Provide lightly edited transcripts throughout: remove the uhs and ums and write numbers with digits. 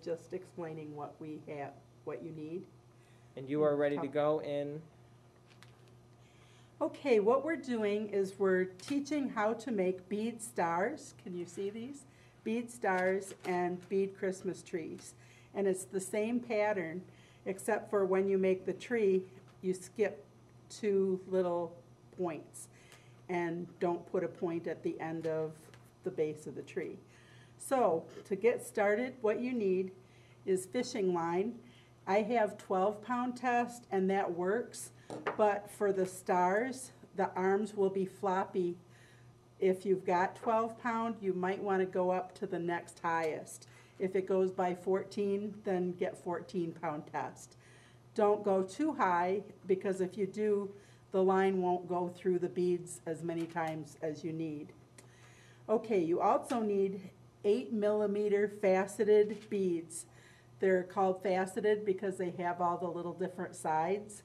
just explaining what we have, what you need. And you are ready to go in? Okay, what we're doing is we're teaching how to make bead stars. Can you see these? Bead stars and bead Christmas trees. And it's the same pattern, except for when you make the tree, you skip 2 little points and don't put a point at the end of the base of the tree. So to get started, what you need is fishing line. I have 12-pound test and that works, but for the stars, the arms will be floppy. If you've got 12-pound, you might want to go up to the next highest. If it goes by 14, then get 14-pound test. Don't go too high, because if you do, the line won't go through the beads as many times as you need. Okay, you also need 8mm faceted beads. They're called faceted because they have all the little different sides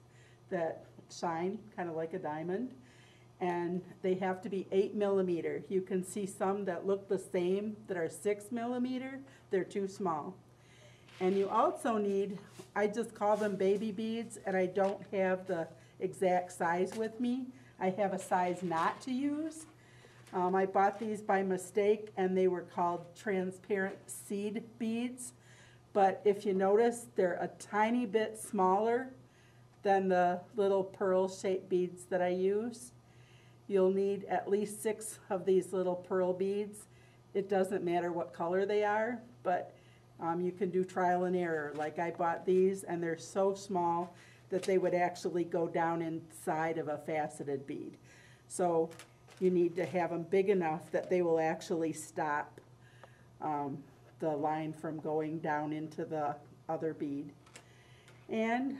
that shine, kind of like a diamond. And they have to be 8mm. You can see some that look the same that are 6mm. They're too small. And you also need, I just call them baby beads, and I don't have the exact size with me. I have a size not to use. I bought these by mistake, and they were called transparent seed beads. But if you notice, they're a tiny bit smaller than the little pearl-shaped beads that I use. You'll need at least 6 of these little pearl beads. It doesn't matter what color they are, but you can do trial and error. Like I bought these, and they're so small that they would actually go down inside of a faceted bead. So you need to have them big enough that they will actually stop the line from going down into the other bead. And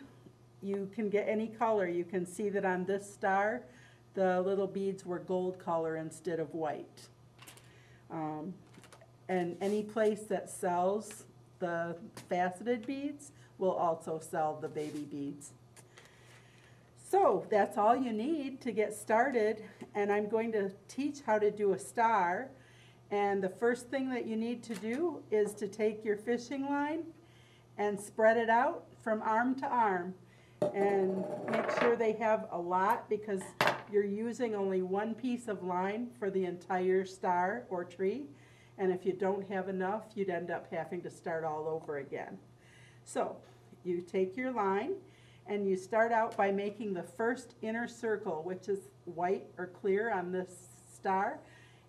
you can get any color. You can see that on this star, the little beads were gold color instead of white. And any place that sells the faceted beads will also sell the baby beads. So that's all you need to get started, and I'm going to teach how to do a star. And the first thing that you need to do is to take your fishing line and spread it out from arm to arm, and make sure they have a lot, because you're using only one piece of line for the entire star or tree, and if you don't have enough, you'd end up having to start all over again. So you take your line and you start out by making the first inner circle, which is white or clear on this star,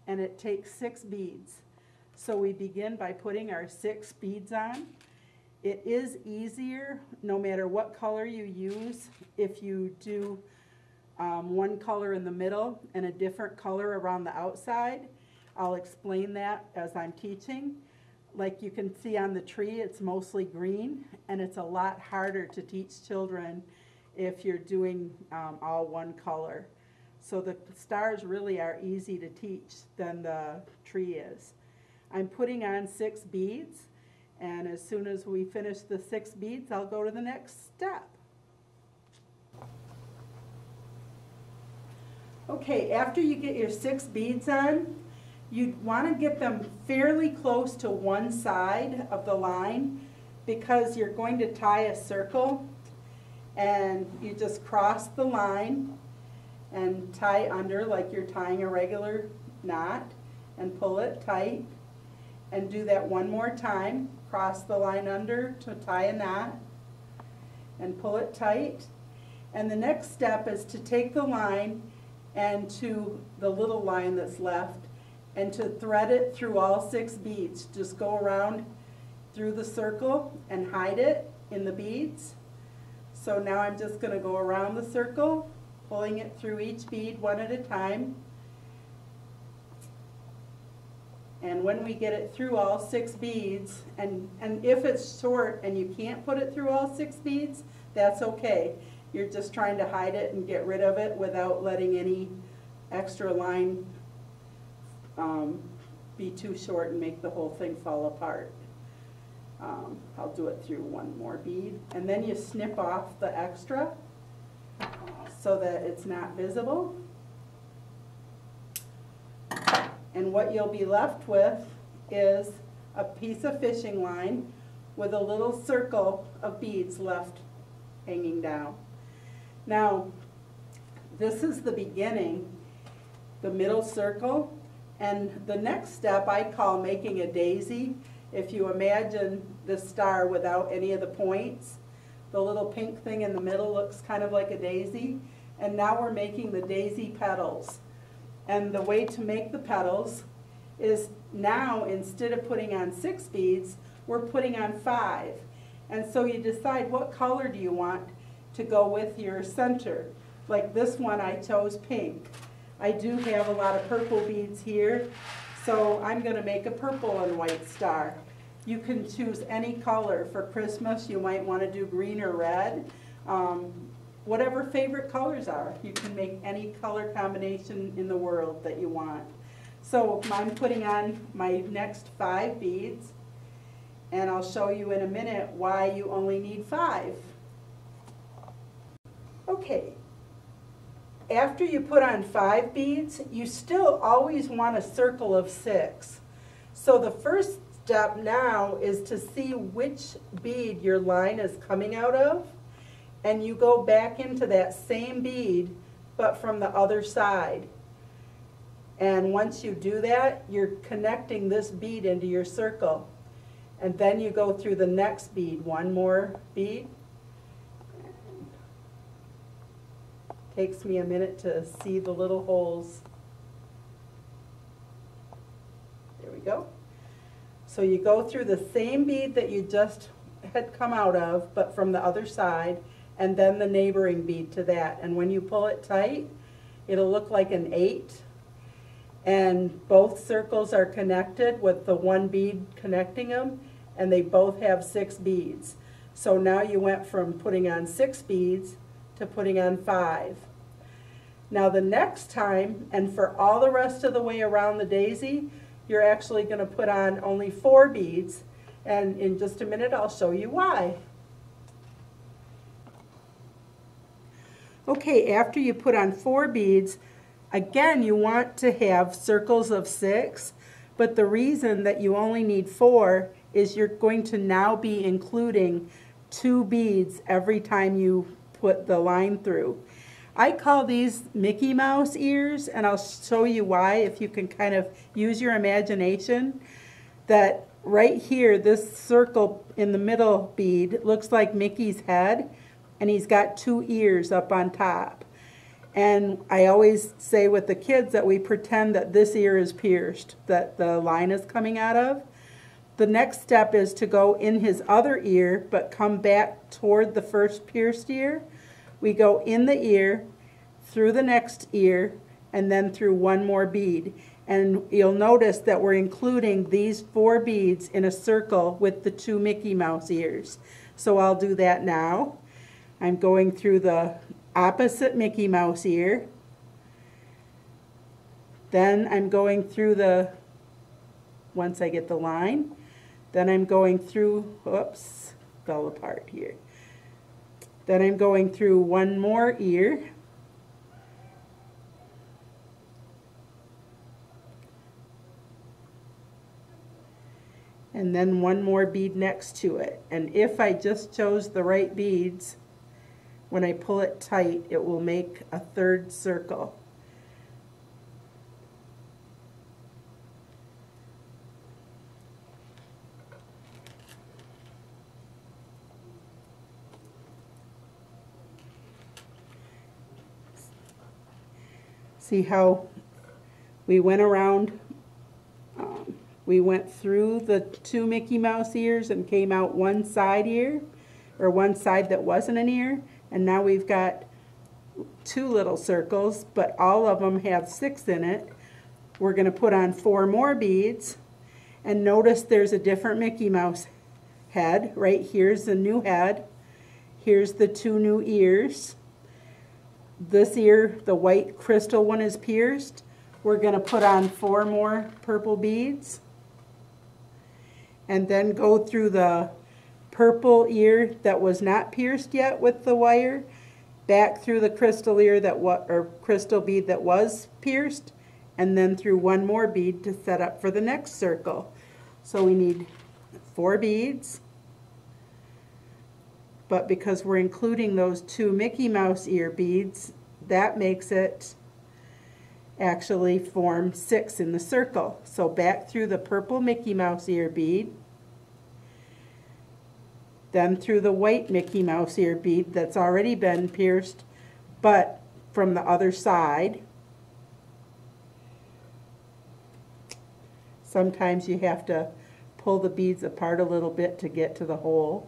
and it takes 6 beads. So we begin by putting our 6 beads on. It is easier, no matter what color you use, if you do one color in the middle and a different color around the outside. I'll explain that as I'm teaching. Like you can see on the tree, it's mostly green, and it's a lot harder to teach children if you're doing all one color. So the stars really are easy to teach than the tree is. I'm putting on 6 beads, and as soon as we finish the 6 beads, I'll go to the next step. Okay, after you get your 6 beads on, you want to get them fairly close to one side of the line, because you're going to tie a circle, and you just cross the line and tie under like you're tying a regular knot, and pull it tight, and do that one more time. Cross the line under to tie a knot and pull it tight. And the next step is to take the line and to the little line that's left, and to thread it through all 6 beads. Just go around through the circle and hide it in the beads. So now I'm just going to go around the circle, pulling it through each bead one at a time. And when we get it through all 6 beads, and if it's short and you can't put it through all 6 beads, that's okay. You're just trying to hide it and get rid of it without letting any extra line be too short and make the whole thing fall apart. I'll do it through one more bead, and then you snip off the extra so that it's not visible. And what you'll be left with is a piece of fishing line with a little circle of beads left hanging down. Now, this is the beginning, the middle circle, and the next step I call making a daisy. If you imagine the star without any of the points, the little pink thing in the middle looks kind of like a daisy, and now we're making the daisy petals. And the way to make the petals is now, instead of putting on 6 beads, we're putting on 5. And so you decide what color do you want to go with your center. Like this one, I chose pink. I do have a lot of purple beads here, so I'm going to make a purple and white star. You can choose any color. For Christmas, you might want to do green or red. Whatever favorite colors are, you can make any color combination in the world that you want. So I'm putting on my next 5 beads, and I'll show you in a minute why you only need 5. Okay, after you put on 5 beads, you still always want a circle of 6. So the first step now is to see which bead your line is coming out of, and you go back into that same bead, but from the other side. And once you do that, you're connecting this bead into your circle. And then you go through the next bead, one more bead. Takes me a minute to see the little holes. There we go. So you go through the same bead that you just had come out of, but from the other side, and then the neighboring bead to that. And when you pull it tight, it'll look like an 8. And both circles are connected with the one bead connecting them, and they both have 6 beads. So now you went from putting on 6 beads to putting on 5. Now the next time, and for all the rest of the way around the daisy, you're actually going to put on only 4 beads, and in just a minute I'll show you why. Okay, after you put on 4 beads, again you want to have circles of 6, but the reason that you only need 4 is you're going to now be including 2 beads every time you put the line through. I call these Mickey Mouse ears, and I'll show you why if you can kind of use your imagination. That right here, this circle in the middle bead looks like Mickey's head, and he's got 2 ears up on top. And I always say with the kids that we pretend that this ear is pierced, that the line is coming out of. The next step is to go in his other ear, but come back toward the first pierced ear. We go in the ear, through the next ear, and then through one more bead. And you'll notice that we're including these 4 beads in a circle with the 2 Mickey Mouse ears. So I'll do that now. I'm going through the opposite Mickey Mouse ear. Then I'm going through the, once I get the line, then I'm going through, oops, fell apart here. Then I'm going through one more ear. And then one more bead next to it. And if I just chose the right beads, when I pull it tight, it will make a 3rd circle. See how we went around, we went through the 2 Mickey Mouse ears and came out one side ear, or one side that wasn't an ear, and now we've got 2 little circles, but all of them have 6 in it. We're going to put on 4 more beads, and notice there's a different Mickey Mouse head. Right here's the new head. Here's the 2 new ears. This ear, the white crystal one, is pierced. We're going to put on 4 more purple beads, and then go through the purple ear that was not pierced yet with the wire, back through the crystal ear that crystal bead that was pierced, and then through one more bead to set up for the next circle. So we need 4 beads, but because we're including those 2 Mickey Mouse ear beads, that makes it actually form 6 in the circle. So back through the purple Mickey Mouse ear bead, then through the white Mickey Mouse ear bead that's already been pierced, but from the other side. Sometimes you have to pull the beads apart a little bit to get to the hole.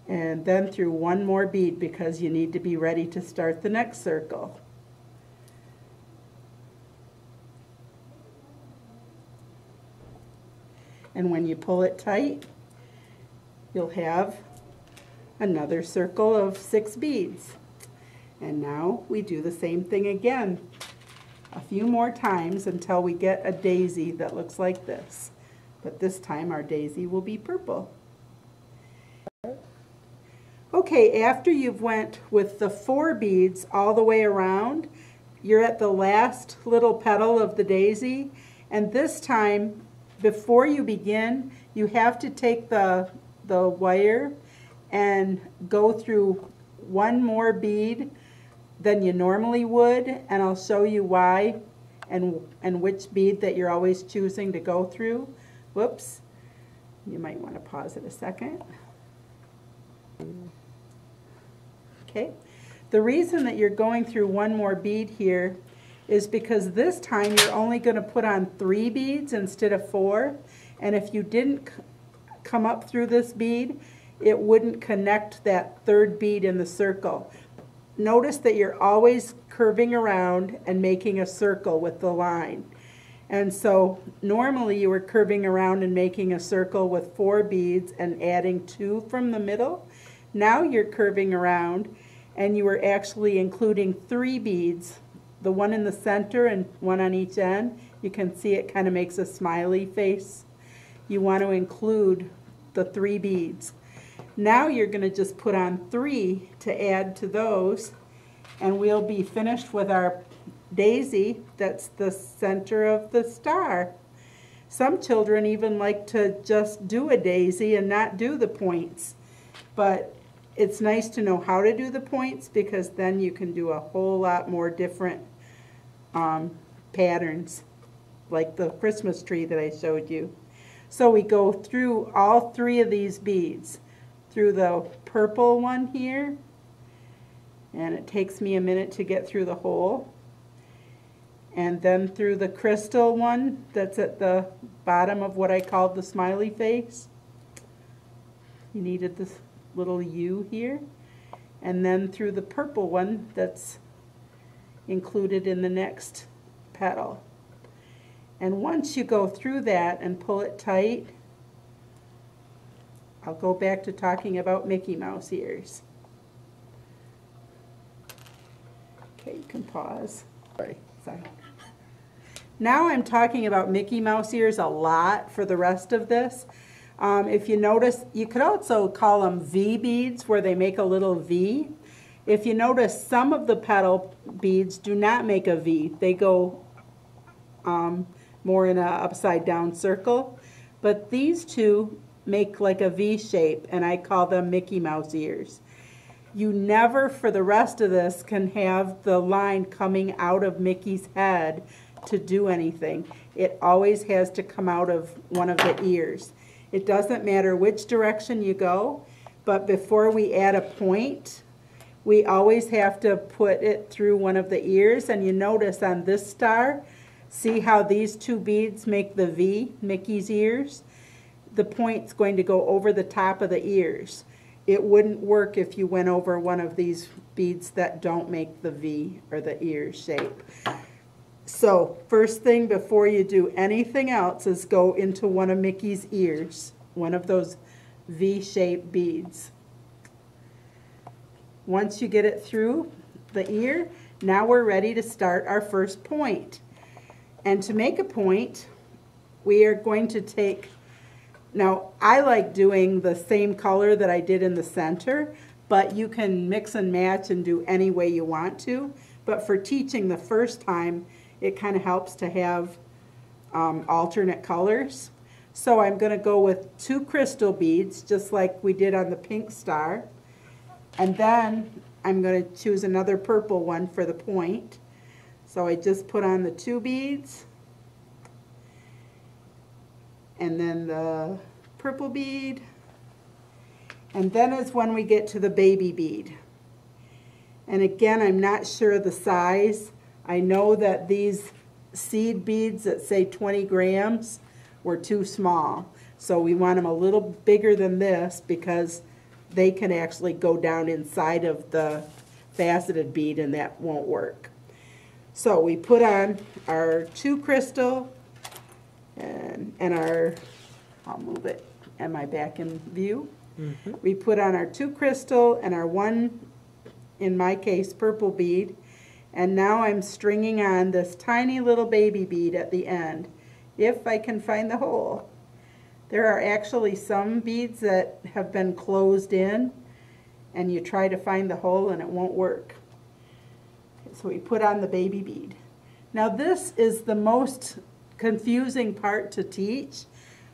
And then through 1 more bead because you need to be ready to start the next circle. And when you pull it tight, you'll have another circle of 6 beads. And now we do the same thing again a few more times until we get a daisy that looks like this. But this time our daisy will be purple. Okay, after you've went with the 4 beads all the way around, you're at the last little petal of the daisy, and this time, before you begin, you have to take the wire and go through 1 more bead than you normally would, and I'll show you why and which bead that you're always choosing to go through. Whoops, you might want to pause it a second. Okay, the reason that you're going through 1 more bead here is because this time you're only going to put on 3 beads instead of 4, and if you didn't come up through this bead, it wouldn't connect that 3rd bead in the circle. Notice that you're always curving around and making a circle with the line. And so normally you were curving around and making a circle with 4 beads and adding 2 from the middle. Now you're curving around and you are actually including 3 beads, the one in the center and 1 on each end. You can see it kind of makes a smiley face. You want to include the 3 beads. Now you're going to just put on 3 to add to those, and we'll be finished with our daisy that's the center of the star. Some children even like to just do a daisy and not do the points, but it's nice to know how to do the points because then you can do a whole lot more different patterns, like the Christmas tree that I showed you. So we go through all 3 of these beads, through the purple one here, and it takes me a minute to get through the hole, and then through the crystal one that's at the bottom of what I called the smiley face. You needed this little U here, and then through the purple one that's included in the next petal. And once you go through that and pull it tight, I'll go back to talking about Mickey Mouse ears. Okay, you can pause. Sorry. Now I'm talking about Mickey Mouse ears a lot for the rest of this. If you notice, you could also call them V beads where they make a little V. If you notice, some of the petal beads do not make a V. They go more in an upside down circle. But these 2 make like a V shape, and I call them Mickey Mouse ears. You never, for the rest of this, can have the line coming out of Mickey's head to do anything. It always has to come out of one of the ears. It doesn't matter which direction you go, but before we add a point, we always have to put it through one of the ears. And you notice on this star, see how these 2 beads make the V, Mickey's ears? The point's going to go over the top of the ears. It wouldn't work if you went over one of these beads that don't make the V or the ear shape. So first thing before you do anything else is go into one of Mickey's ears, one of those V-shaped beads. Once you get it through the ear, now we're ready to start our first point. And to make a point, we are going to take, now I like doing the same color that I did in the center, but you can mix and match and do any way you want to. But for teaching the first time, it kind of helps to have alternate colors. So I'm going to go with 2 crystal beads, just like we did on the pink star. And then I'm going to choose another purple one for the point. So I just put on the 2 beads. And then the purple bead. And then is when we get to the baby bead. And again, I'm not sure the size. I know that these seed beads that say 20 grams were too small. So we want them a little bigger than this because they can actually go down inside of the faceted bead and that won't work. So we put on our 2 crystal and our, I'll move it, am I back in view? Mm-hmm. We put on our 2 crystal and our 1, in my case, purple bead. And now I'm stringing on this tiny little baby bead at the end, if I can find the hole. There are actually some beads that have been closed in, and you try to find the hole and it won't work. So we put on the baby bead. Now this is the most confusing part to teach.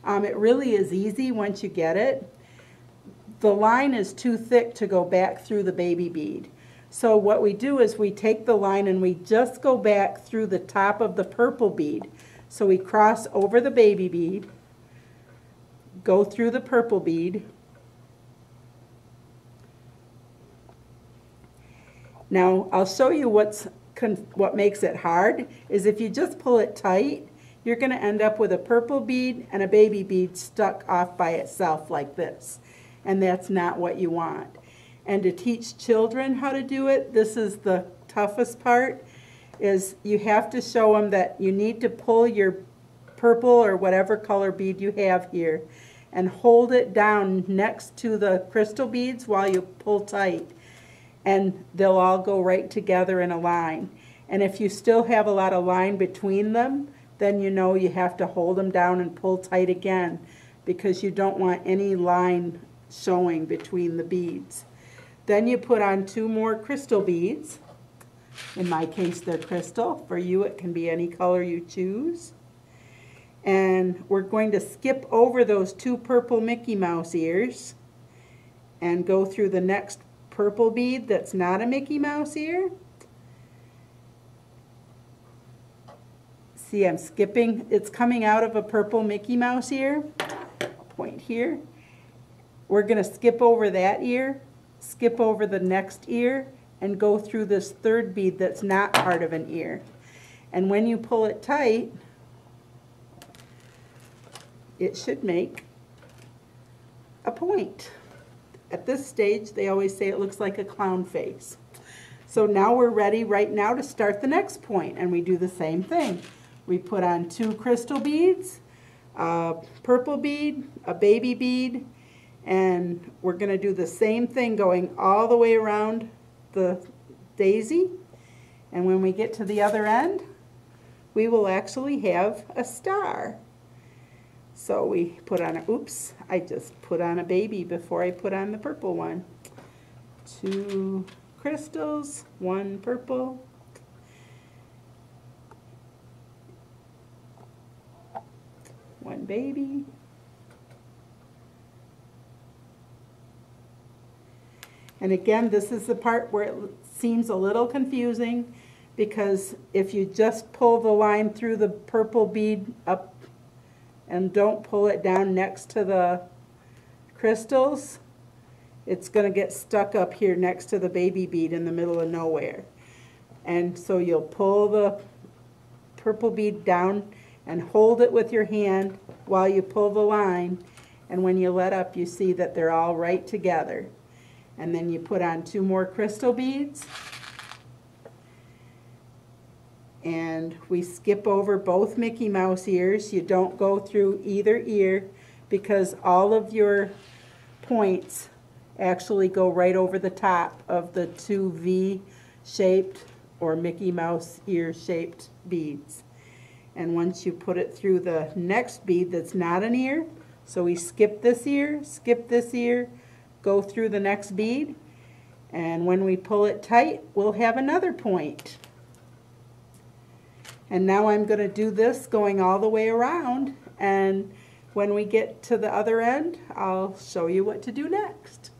It really is easy once you get it. The line is too thick to go back through the baby bead. So what we do is we take the line and we just go back through the top of the purple bead. So we cross over the baby bead, go through the purple bead. Now I'll show you what makes it hard is if you just pull it tight, you're going to end up with a purple bead and a baby bead stuck off by itself like this. And that's not what you want. And to teach children how to do it, this is the toughest part, is you have to show them that you need to pull your purple or whatever color bead you have here and hold it down next to the crystal beads while you pull tight. And they'll all go right together in a line. And if you still have a lot of line between them, then you know you have to hold them down and pull tight again because you don't want any line showing between the beads. Then you put on 2 more crystal beads. In my case, they're crystal. For you, it can be any color you choose. And we're going to skip over those 2 purple Mickey Mouse ears and go through the next purple bead that's not a Mickey Mouse ear. See, I'm skipping. It's coming out of a purple Mickey Mouse ear. Point here. We're going to skip over that ear, skip over the next ear, and go through this 3rd bead that's not part of an ear. And when you pull it tight, it should make a point. At this stage, they always say it looks like a clown face. So now we're ready right now to start the next point, and we do the same thing. We put on 2 crystal beads, a purple bead, a baby bead, and we're going to do the same thing going all the way around the daisy. And when we get to the other end, we will actually have a star. So we put on a, oops, I just put on a baby before I put on the purple one. 2 crystals, 1 purple. One baby. And again, this is the part where it seems a little confusing because if you just pull the line through the purple bead up and don't pull it down next to the crystals, it's going to get stuck up here next to the baby bead in the middle of nowhere. And so you'll pull the purple bead down and hold it with your hand while you pull the line, and when you let up you see that they're all right together. And then you put on 2 more crystal beads, and we skip over both Mickey Mouse ears. You don't go through either ear because all of your points actually go right over the top of the 2 V-shaped or Mickey Mouse ear-shaped beads. And once you put it through the next bead that's not an ear, so we skip this ear, go through the next bead, and when we pull it tight, we'll have another point. And now I'm going to do this going all the way around, and when we get to the other end, I'll show you what to do next.